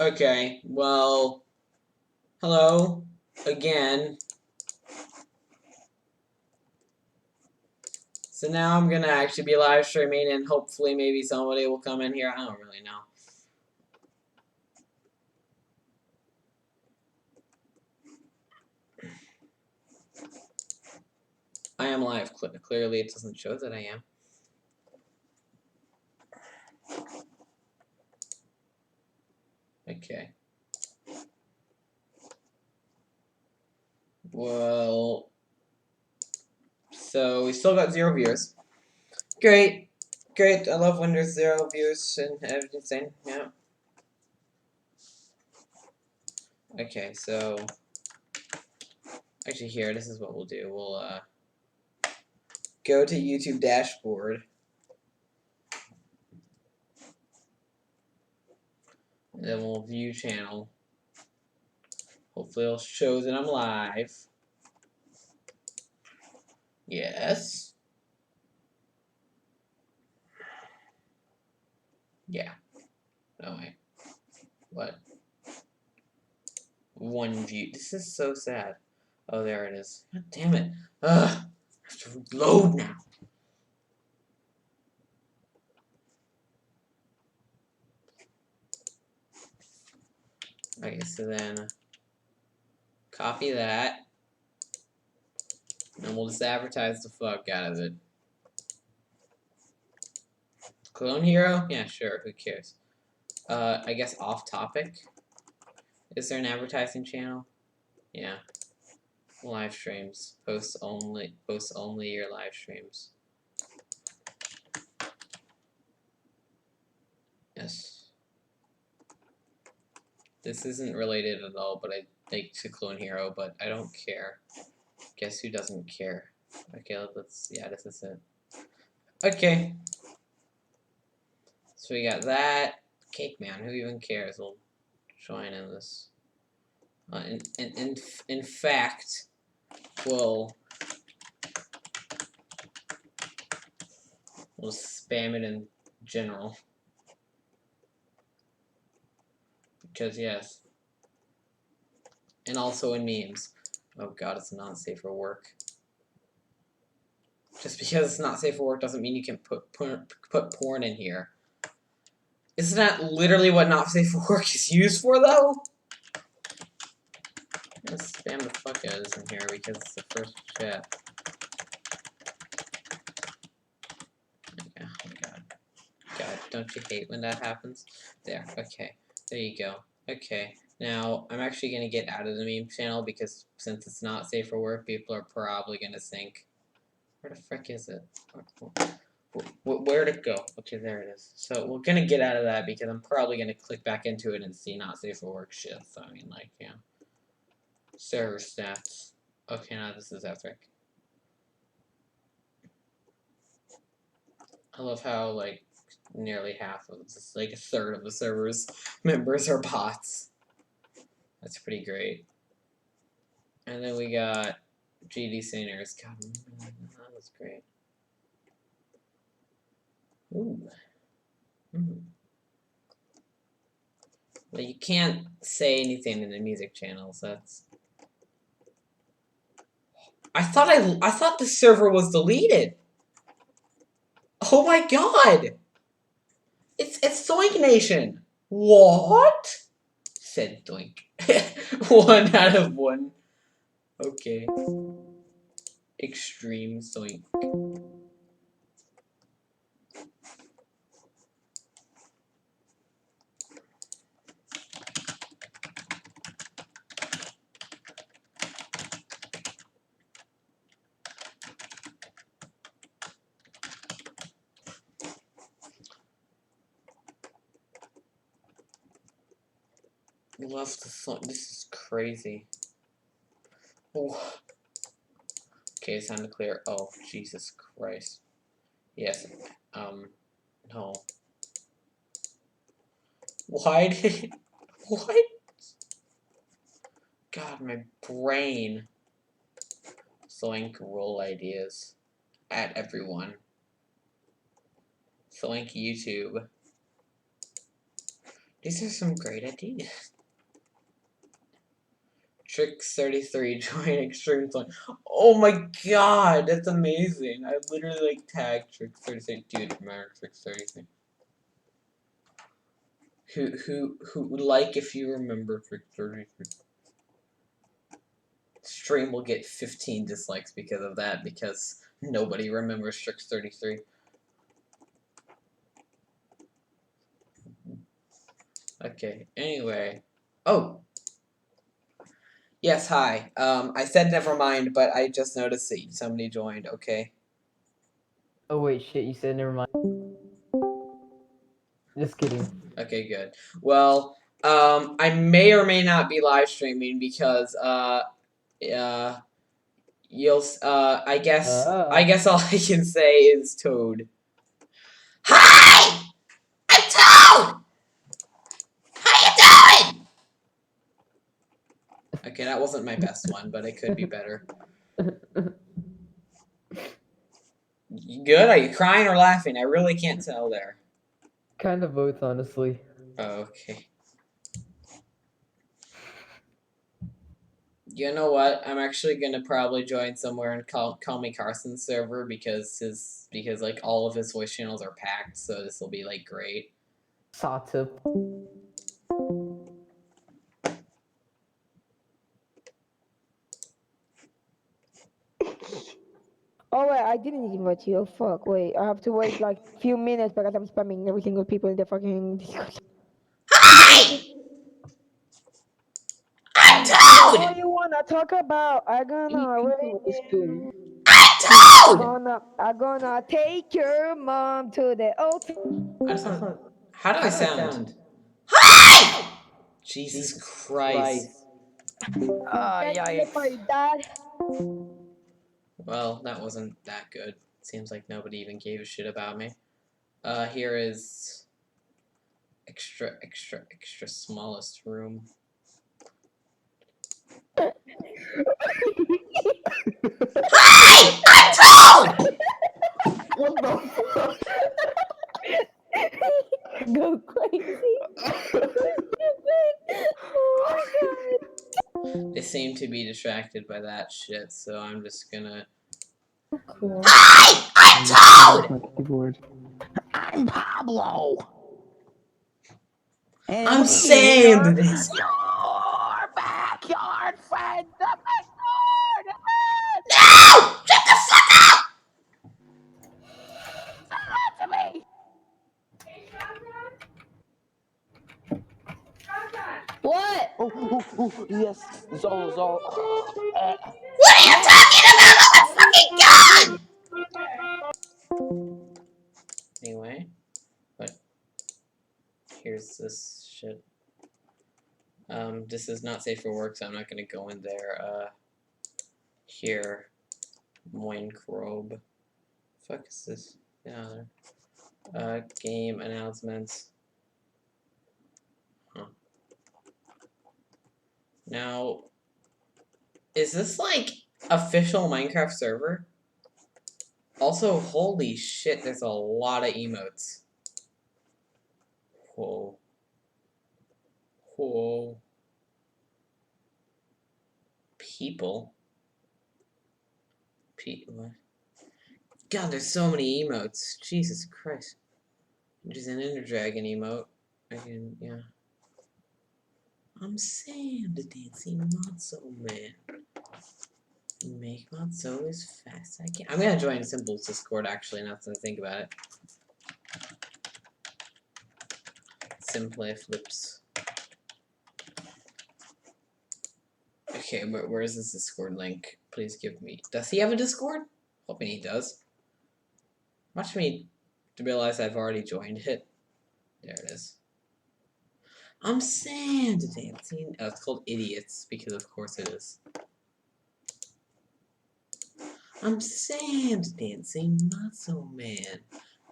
Okay, well, hello again. So now I'm gonna actually be live streaming, and hopefully maybe somebody will come in here. I don't really know. I am live. Clearly, it doesn't show that I am. Okay. Well, so we still got 0 viewers. Great. Great. I love when there's 0 views and everything. Yeah. Okay, so actually here, this is what we'll do. We'll go to YouTube dashboard. And then we'll view channel. Hopefully it'll show that I'm live. Yes. Yeah. No way. What? 1 view. This is so sad. Oh, there it is. God damn it. Ugh. I have to load now. Okay, so then copy that. And we'll just advertise the fuck out of it. Clone hero? Yeah, sure. Who cares? I guess off topic. Is there an advertising channel? Yeah. Live streams. Post only your live streams. Yes. This isn't related at all, but I like to Clone Hero, but I don't care. Guess who doesn't care? Okay, yeah, this is it. Okay. So we got that. Cake Man, who even cares? We'll join in this. In fact, we'll spam it in general. Because, yes. And also in memes. Oh god, it's not safe for work. Just because it's not safe for work doesn't mean you can put porn in here. Isn't that literally what not safe for work is used for, though? I'm gonna spam the fuck out of this in here because it's the first chat. Oh my god. God, don't you hate when that happens? There, okay. There you go. Okay. Now, I'm actually gonna get out of the meme channel because since it's not safe for work, people are probably gonna think, where the frick is it? Where'd it go? Okay, there it is. So we're gonna get out of that because I'm probably gonna click back into it and see not safe for work shit. So I mean, like, yeah. Server stats. Okay, now this is epic. I love how like nearly half of this, like a third of the server's members are bots. That's pretty great. And then we got GD Singers. God, that was great. Ooh. Well, you can't say anything in the music channels. That's. I thought the server was deleted. Oh my god! It's Doink Nation. What? Said Doink. 1 out of 1. Okay. Extreme Doink. Love the song. This is crazy. Oh. Okay, it's time to clear. Oh, Jesus Christ. Yes. No. Why did... What? God, my brain. Soink roll ideas. At everyone. Soink YouTube. These are some great ideas. Tricks33 join Extreme Fun. Oh my god, that's amazing. I literally like tagged Tricks33. Dude, remember Tricks33. Who like if you remember Tricks33. Stream will get 15 dislikes because of that, because nobody remembers Tricks33. Okay, anyway. Oh! Yes, hi. I said never mind, but I just noticed that somebody joined, okay? Oh wait, shit, you said never mind. Just kidding. Okay, good. Well, I may or may not be live streaming because, you'll, I guess all I can say is Toad. Hi! I'm Toad! How you doing? Okay, that wasn't my best one, but it could be better. You good? Are you crying or laughing? I really can't tell there. Kind of both, honestly. Okay. You know what? I'm actually gonna probably join somewhere and call me Carson's server because like all of his voice channels are packed, so this will be like great. Sawtip. Oh wait, I didn't invite you. Oh, fuck. Wait, I have to wait like few minutes because I'm spamming every single people in the fucking Discord. Hi! I'm What Toad! do you wanna talk about? I'm gonna raid. I'm Toad! I'm gonna take your mom to the old. How do I How do I sound? sound? Hi! Jesus Christ. Yikes. Dad. Well, that wasn't that good. Seems like nobody even gave a shit about me. Here is extra smallest room. Hi! I'm Toad! What the fuck? Go crazy. Oh my god. They seem to be distracted by that shit, so I'm just gonna... Cool. Hi! I'm Toad! My keyboard. I'm Pablo. And I'm we Sam are today. your backyard friend, the backyard. No! Shut the fuck up! Say that to me. What? Oh, yes, Zol. What are you talking about? Oh my fucking god! Anyway, but here's this shit. This is not safe for work, so I'm not gonna go in there. Here. Minecraft. Fuck is this? Yeah, there. Game announcements. Huh. Now, is this like official Minecraft server? Also, holy shit, there's a lot of emotes. Whoa. Whoa. People? What? God, there's so many emotes. Jesus Christ. There's an Ender Dragon emote. Yeah. I'm Sam, the dancing Matzo man. Make Matzo as fast as I can. I'm gonna join Symbols Discord actually, now that I think about it. Simplay flips. Okay, where is this Discord link? Please give me. Does he have a Discord? Hoping he does. Watch me to realize I've already joined it. There it is. I'm Sam, the dancing. Oh, it's called Idiots because of course it is. I'm Sam, the dancing Matzo man.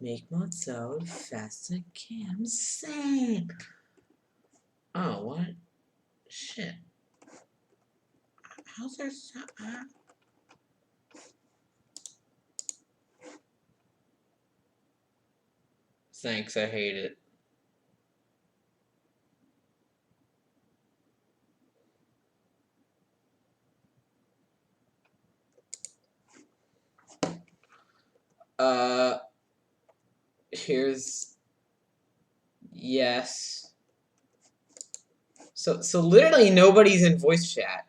Make Matzo as fast as I can. I'm Sam. Oh, what? Shit. How's there so... Thanks, I hate it. Here's yes. So literally nobody's in voice chat.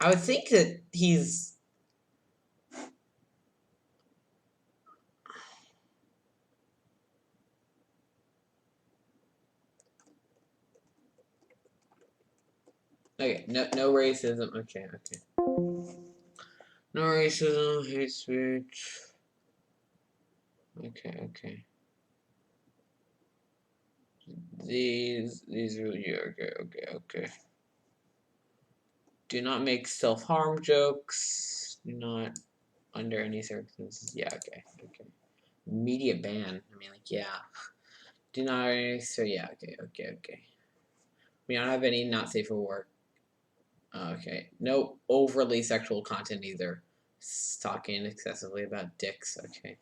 I would think that he's. Okay, no racism. Okay. No racism, hate speech. Okay. These are yeah, okay. Do not make self-harm jokes. Do not under any circumstances. Yeah, okay. Immediate ban. I mean, like, yeah. Do not. So yeah, okay. We don't have any not safe for work. Okay. No overly sexual content either. Talking excessively about dicks. Okay.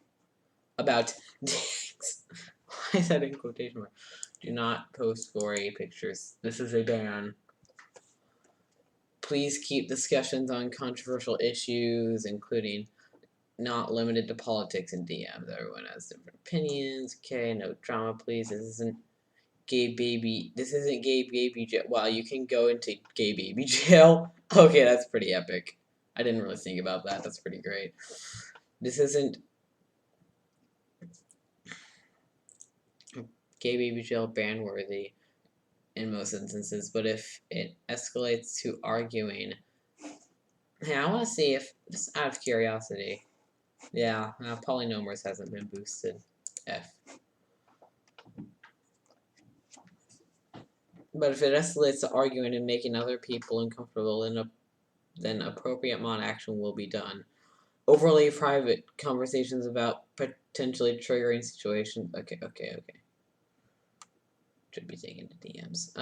About dicks. Why is that in quotation mark? Do not post gory pictures. This is a ban. Please keep discussions on controversial issues, including not limited to politics and DMs. Everyone has different opinions. Okay, no drama, please. This isn't gay baby. This isn't gay baby jail. Wow, you can go into gay baby jail. Okay, that's pretty epic. I didn't really think about that. That's pretty great. This isn't gay baby jail ban worthy in most instances, but if it escalates to arguing, hey, I want to see if, just out of curiosity, yeah, polynomers hasn't been boosted. F. But if it escalates to arguing and making other people uncomfortable, then appropriate mod action will be done. Overly private conversations about potentially triggering situations. Okay. Should be taken to DMs.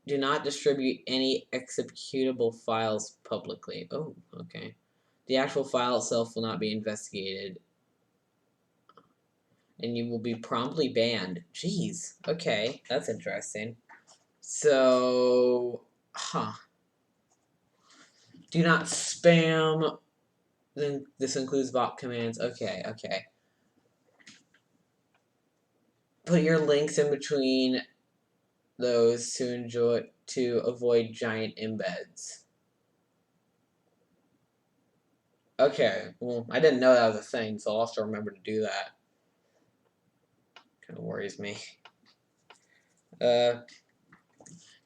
Do not distribute any executable files publicly. Oh, okay. The actual file itself will not be investigated, and you will be promptly banned. Jeez. Okay, that's interesting. So, do not spam. Then this includes bot commands. Okay. Put your links in between those to avoid giant embeds. Okay, well, I didn't know that was a thing, so I'll have to remember to do that. Kind of worries me.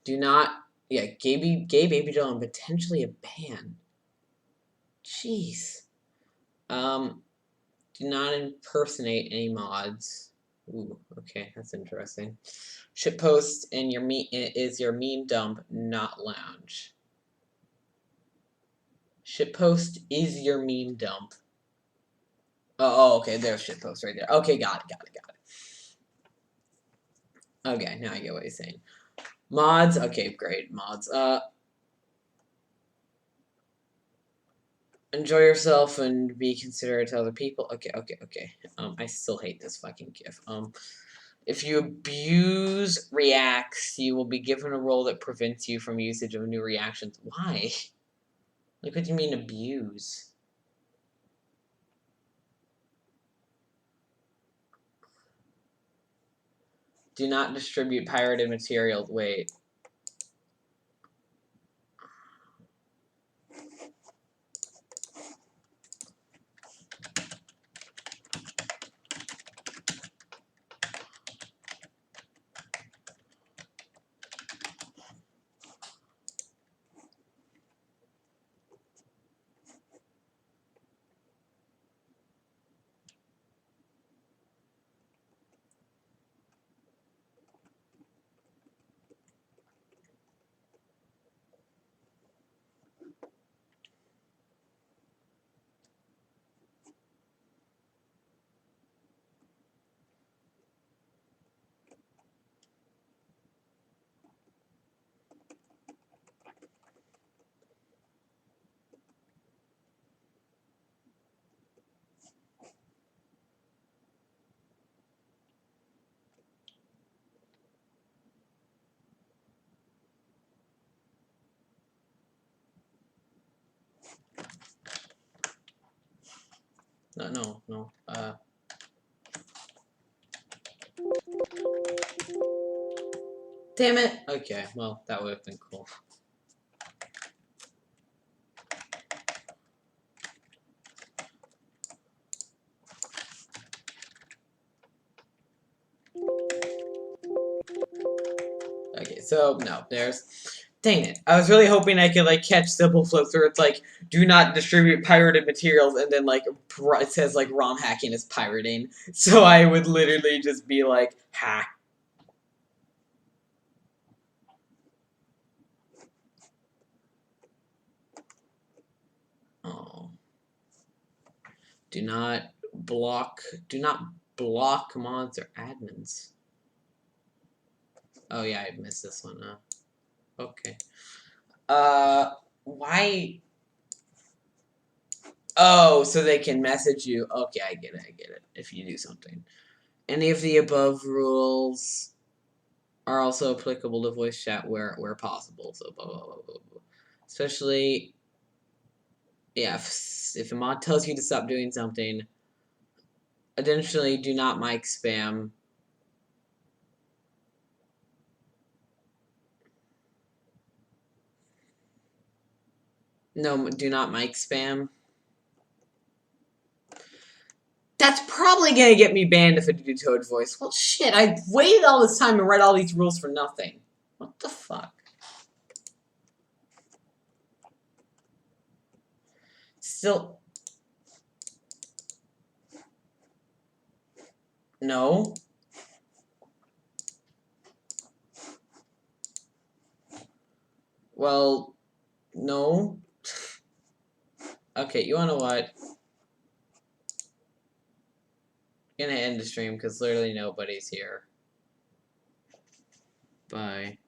Do not, yeah, gay baby doll and potentially a ban. Jeez. Do not impersonate any mods. Ooh, okay, that's interesting. Shitpost and is your meme dump, not lounge. Shitpost is your meme dump. Oh, okay, there's shitpost right there. Okay, got it. Okay, now I get what he's saying. Mods, okay, great, mods. Enjoy yourself and be considerate to other people. Okay. I still hate this fucking GIF. If you abuse reacts, you will be given a role that prevents you from usage of new reactions. Why? Like, what do you mean abuse? Do not distribute pirated material. Wait. No. Damn it! Okay, well, that would have been cool. Okay, so, no, there's... Dang it. I was really hoping I could, like, catch simple flips where it's like, do not distribute pirated materials, and then, like, it says, like, ROM hacking is pirating. So I would literally just be like, ha. Oh. Do not block mods or admins. Oh yeah, I missed this one, okay. Why? Oh, so they can message you. Okay, I get it. If you do something. Any of the above rules are also applicable to voice chat where possible, so blah, blah, blah, blah, blah. Especially, yeah, if a mod tells you to stop doing something. Additionally, do not mic spam. No, do not mic spam. That's probably gonna get me banned if I do Toad voice. Well, shit, I waited all this time to write all these rules for nothing. What the fuck? Still... No. Well, no. Okay, you wanna what? I'm gonna end the stream because literally nobody's here. Bye.